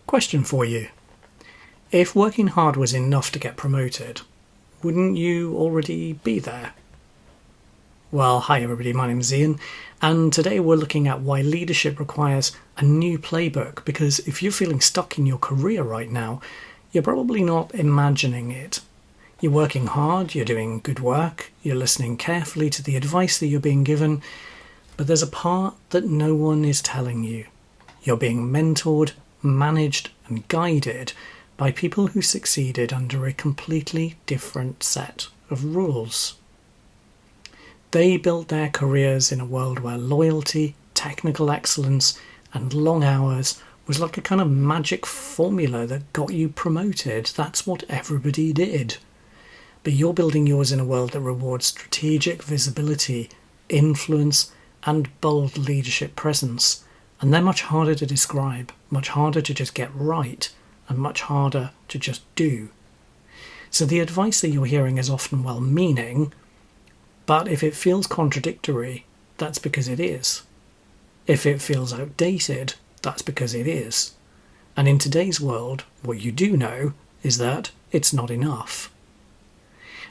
Question for you. If working hard was enough to get promoted, wouldn't you already be there? Well, hi everybody, my name's Ian, and today we're looking at why leadership requires a new playbook, because if you're feeling stuck in your career right now, you're probably not imagining it. You're working hard, you're doing good work, you're listening carefully to the advice that you're being given, but there's a part that no one is telling you. You're being mentored, managed and guided by people who succeeded under a completely different set of rules. They built their careers in a world where loyalty, technical excellence and long hours was like a kind of magic formula that got you promoted. That's what everybody did. But you're building yours in a world that rewards strategic visibility, influence and bold leadership presence. And they're much harder to describe, much harder to just get right, and much harder to just do. So the advice that you're hearing is often well-meaning, but if it feels contradictory, that's because it is. If it feels outdated, that's because it is. And in today's world, what you do know is that it's not enough.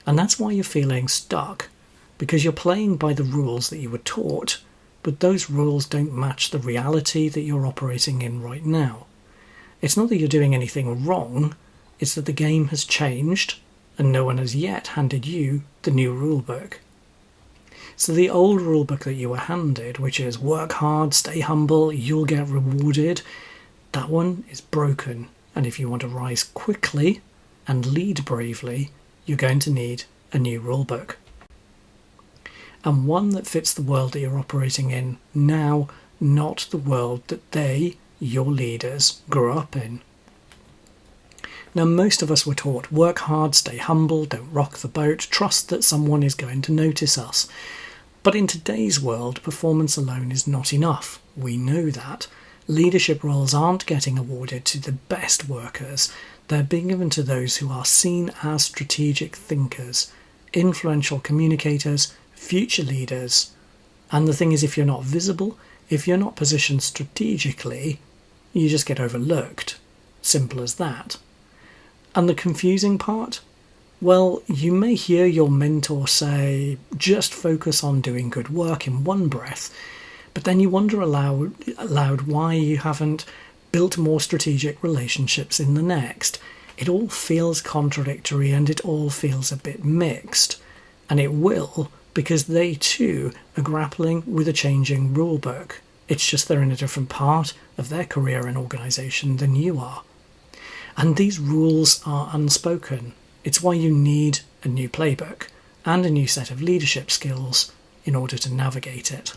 And that's why you're feeling stuck, because you're playing by the rules that you were taught, but those rules don't match the reality that you're operating in right now. It's not that you're doing anything wrong, it's that the game has changed and no one has yet handed you the new rulebook. So the old rulebook that you were handed, which is work hard, stay humble, you'll get rewarded, that one is broken. And if you want to rise quickly and lead bravely, you're going to need a new rulebook. And one that fits the world that you're operating in now, not the world that they, your leaders, grew up in. Now, most of us were taught, work hard, stay humble, don't rock the boat, trust that someone is going to notice us. But in today's world, performance alone is not enough. We know that. Leadership roles aren't getting awarded to the best workers. They're being given to those who are seen as strategic thinkers, influential communicators, future leaders. And the thing is, if you're not visible, if you're not positioned strategically, you just get overlooked. Simple as that. And the confusing part? Well, you may hear your mentor say, just focus on doing good work in one breath, but then you wonder aloud why you haven't built more strategic relationships in the next. It all feels contradictory and it all feels a bit mixed. And it will, because they too are grappling with a changing rulebook. It's just they're in a different part of their career and organisation than you are. And these rules are unspoken. It's why you need a new playbook and a new set of leadership skills in order to navigate it.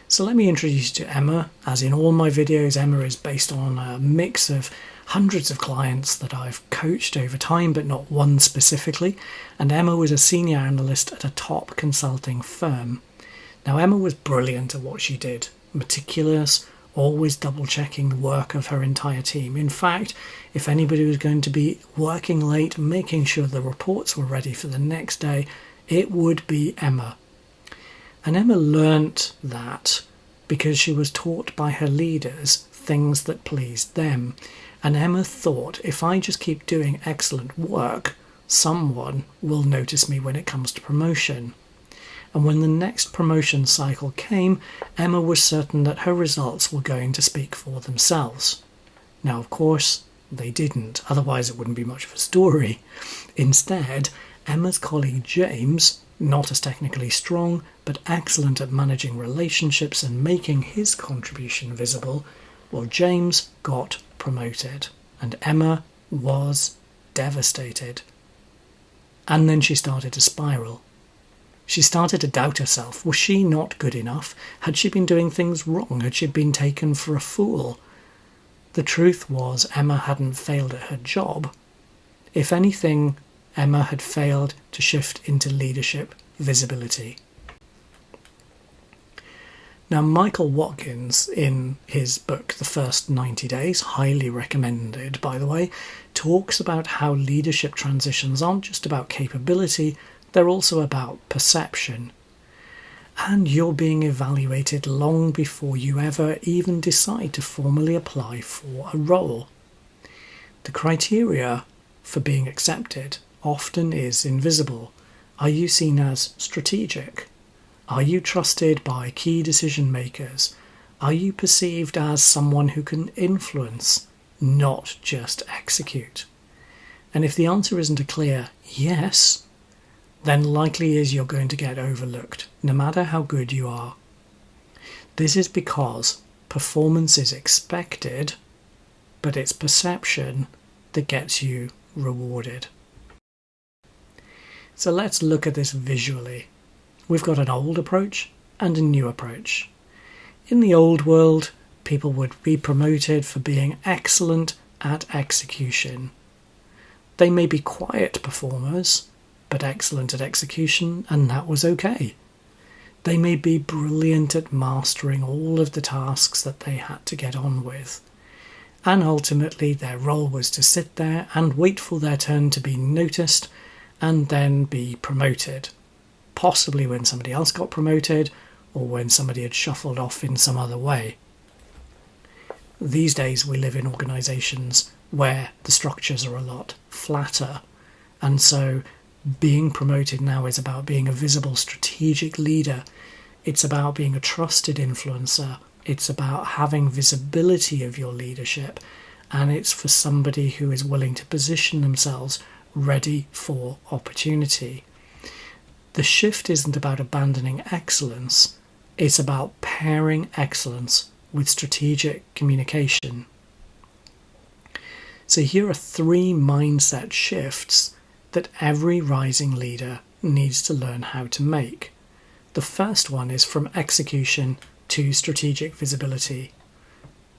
So let me introduce you to Emma. As in all my videos, Emma is based on a mix of hundreds of clients that I've coached over time, but not one specifically. And Emma was a senior analyst at a top consulting firm. Now, Emma was brilliant at what she did, meticulous, always double-checking the work of her entire team. In fact, if anybody was going to be working late, making sure the reports were ready for the next day, it would be Emma. And Emma learnt that because she was taught by her leaders things that pleased them. And Emma thought, if I just keep doing excellent work, someone will notice me when it comes to promotion. And when the next promotion cycle came, Emma was certain that her results were going to speak for themselves. Now, of course, they didn't, otherwise it wouldn't be much of a story. Instead, Emma's colleague James, not as technically strong, but excellent at managing relationships and making his contribution visible, well, James got promoted, and Emma was devastated. And then she started to spiral. She started to doubt herself. Was she not good enough? Had she been doing things wrong? Had she been taken for a fool? The truth was, Emma hadn't failed at her job. If anything, Emma had failed to shift into leadership visibility. Now, Michael Watkins, in his book The First 90 Days, highly recommended by the way, talks about how leadership transitions aren't just about capability, they're also about perception. and you're being evaluated long before you ever even decide to formally apply for a role. The criteria for being accepted often is invisible. Are you seen as strategic? Are you trusted by key decision makers? Are you perceived as someone who can influence, not just execute? And if the answer isn't a clear yes, then likely is you're going to get overlooked, no matter how good you are. This is because performance is expected, but it's perception that gets you rewarded. So let's look at this visually. We've got an old approach and a new approach. In the old world, people would be promoted for being excellent at execution. They may be quiet performers, but excellent at execution, and that was okay. They may be brilliant at mastering all of the tasks that they had to get on with. And ultimately their role was to sit there and wait for their turn to be noticed and then be promoted. Possibly when somebody else got promoted or when somebody had shuffled off in some other way. These days we live in organisations where the structures are a lot flatter, and so being promoted now is about being a visible strategic leader. It's about being a trusted influencer. It's about having visibility of your leadership, and it's for somebody who is willing to position themselves ready for opportunity. The shift isn't about abandoning excellence, it's about pairing excellence with strategic communication. So here are 3 mindset shifts that every rising leader needs to learn how to make. The first one is from execution to strategic visibility.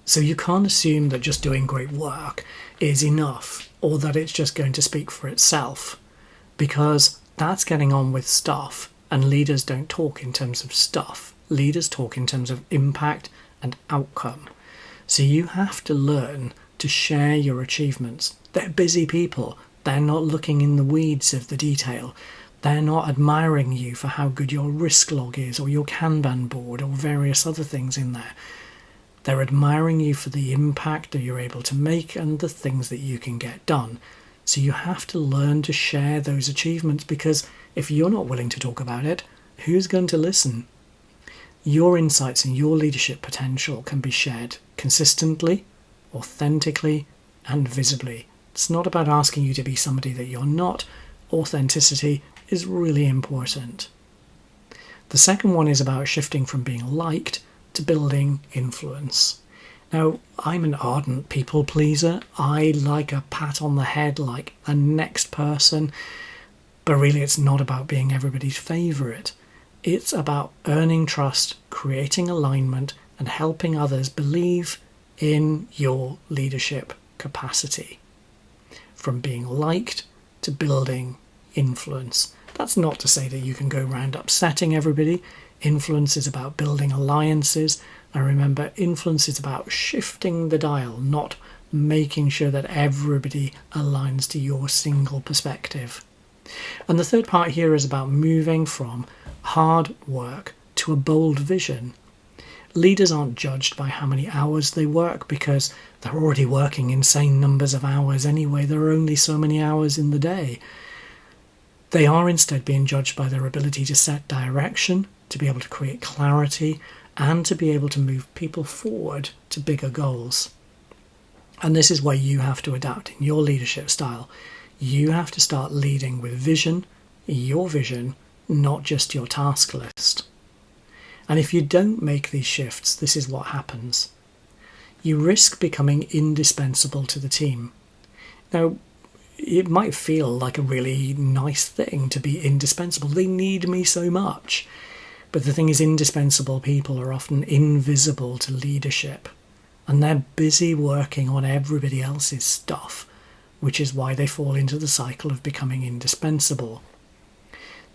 So you can't assume that just doing great work is enough, or that it's just going to speak for itself, because that's getting on with stuff, and leaders don't talk in terms of stuff. Leaders talk in terms of impact and outcome. So you have to learn to share your achievements. They're busy people. They're not looking in the weeds of the detail. They're not admiring you for how good your risk log is, or your Kanban board, or various other things in there. They're admiring you for the impact that you're able to make and the things that you can get done. So you have to learn to share those achievements, because if you're not willing to talk about it, who's going to listen? Your insights and your leadership potential can be shared consistently, authentically, and visibly. It's not about asking you to be somebody that you're not. Authenticity is really important. The second one is about shifting from being liked to building influence. Now, I'm an ardent people pleaser. I like a pat on the head like the next person, but really it's not about being everybody's favourite. It's about earning trust, creating alignment, and helping others believe in your leadership capacity. From being liked to building influence. That's not to say that you can go around upsetting everybody. Influence is about building alliances. And remember, influence is about shifting the dial, not making sure that everybody aligns to your single perspective. And the third part here is about moving from hard work to a bold vision. Leaders aren't judged by how many hours they work, because they're already working insane numbers of hours anyway. There are only so many hours in the day. They are instead being judged by their ability to set direction, to be able to create clarity, and to be able to move people forward to bigger goals. And this is where you have to adapt in your leadership style. You have to start leading with vision, your vision, not just your task list. And if you don't make these shifts, this is what happens. You risk becoming indispensable to the team. Now, it might feel like a really nice thing to be indispensable. They need me so much. But the thing is, indispensable people are often invisible to leadership. And they're busy working on everybody else's stuff, which is why they fall into the cycle of becoming indispensable.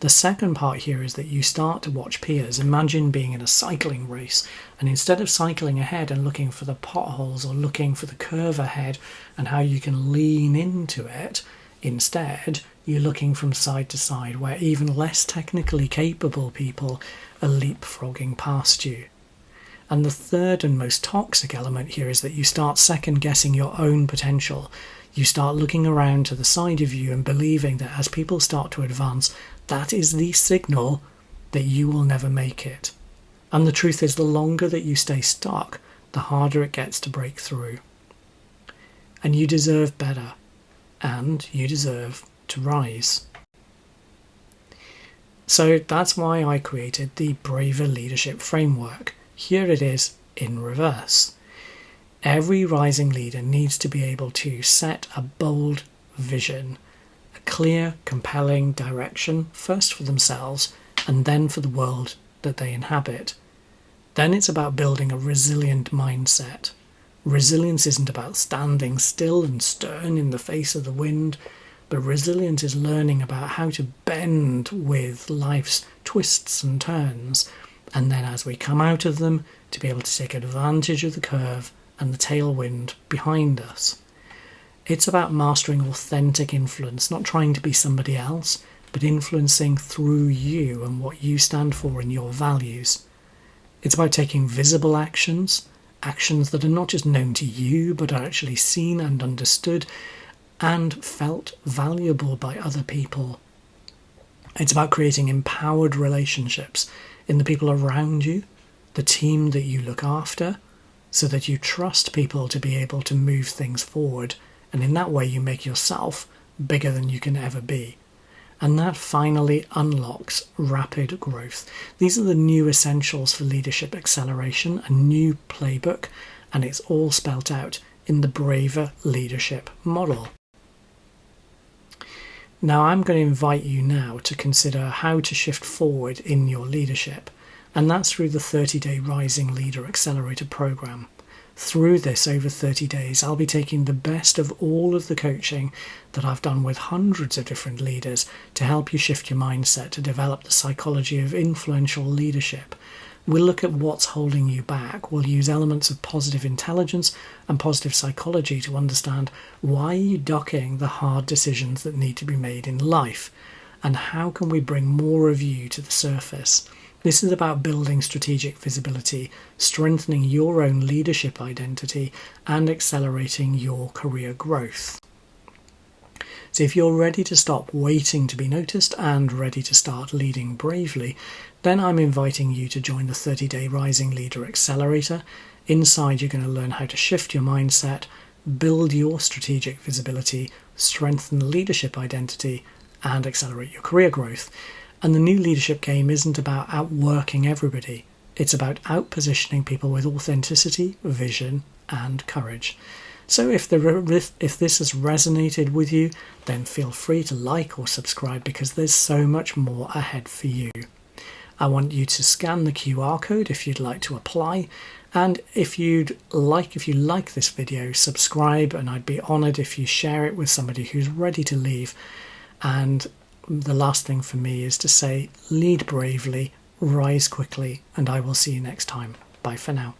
The second part here is that you start to watch peers. Imagine being in a cycling race, and instead of cycling ahead and looking for the potholes or looking for the curve ahead and how you can lean into it, instead you're looking from side to side where even less technically capable people are leapfrogging past you. And the third and most toxic element here is that you start second guessing your own potential. You start looking around to the side of you and believing that as people start to advance, that is the signal that you will never make it. And the truth is, the longer that you stay stuck, the harder it gets to break through. And you deserve better, and you deserve to rise. So that's why I created the Braver Leadership Framework. Here it is in reverse. Every rising leader needs to be able to set a bold vision, a clear, compelling direction, first for themselves and then for the world that they inhabit. Then it's about building a resilient mindset. Resilience isn't about standing still and stern in the face of the wind, but resilience is learning about how to bend with life's twists and turns, and then as we come out of them, to be able to take advantage of the curve and the tailwind behind us. It's about mastering authentic influence, not trying to be somebody else, but influencing through you and what you stand for and your values. It's about taking visible actions that are not just known to you, but are actually seen and understood and felt valuable by other people. It's about creating empowered relationships in the people around you, the team that you look after, so that you trust people to be able to move things forward, and in that way you make yourself bigger than you can ever be. And that finally unlocks rapid growth. These are the new essentials for leadership acceleration, a new playbook, and it's all spelt out in the Braver Leadership model. Now I'm going to invite you now to consider how to shift forward in your leadership, and that's through the 30-day Rising Leader Accelerator program. Through this, over 30 days, I'll be taking the best of all of the coaching that I've done with hundreds of different leaders to help you shift your mindset to develop the psychology of influential leadership. We'll look at what's holding you back. We'll use elements of positive intelligence and positive psychology to understand why you're ducking the hard decisions that need to be made in life, and how can we bring more of you to the surface. This is about building strategic visibility, strengthening your own leadership identity, and accelerating your career growth. So if you're ready to stop waiting to be noticed and ready to start leading bravely, then I'm inviting you to join the 30-day Rising Leader Accelerator. Inside, you're going to learn how to shift your mindset, build your strategic visibility, strengthen leadership identity, and accelerate your career growth. And the new leadership game isn't about outworking everybody. It's about outpositioning people with authenticity, vision, and courage. So if this has resonated with you, then feel free to like or subscribe, because there's so much more ahead for you. I want you to scan the QR code if you'd like to apply. And if you like this video, subscribe, and I'd be honoured if you share it with somebody who's ready to leave. And the last thing for me is to say, lead bravely, rise quickly, and I will see you next time. Bye for now.